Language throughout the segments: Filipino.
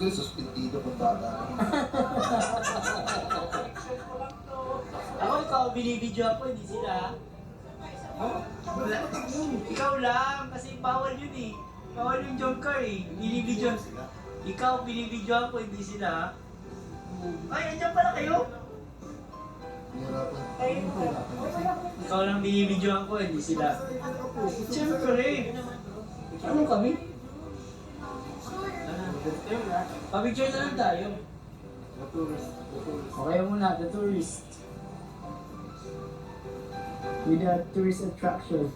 ko, suspindido kung bata. Ako, ikaw, binibidyo ako, hindi sila. Ikaw lang, kasi bawal yun eh. Bawal yung jump car eh. Binibidyo. Ikaw, binibidyo ako, hindi sila. Ay, andyan pala kayo? Ikaw lang binibidyo ako, hindi sila. Siyempre. Ano kami? Pabicture na lang tayo. Okay muna, the tourist. With the tourist attraction.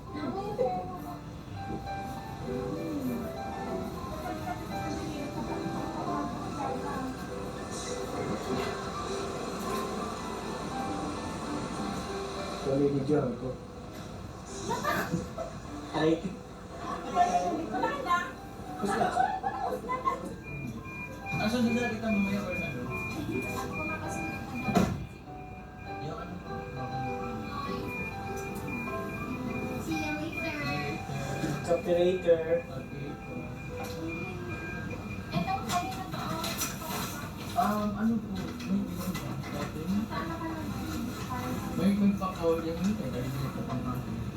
Sorry, video ako. Ay, Aso din na kita mamaya or ano? Yung ano? See you later. operator. Okay. Ito, kami na to. Ano po? May ilan ba? Paano ka nag-parang May pa-call yung dali nito pang natin.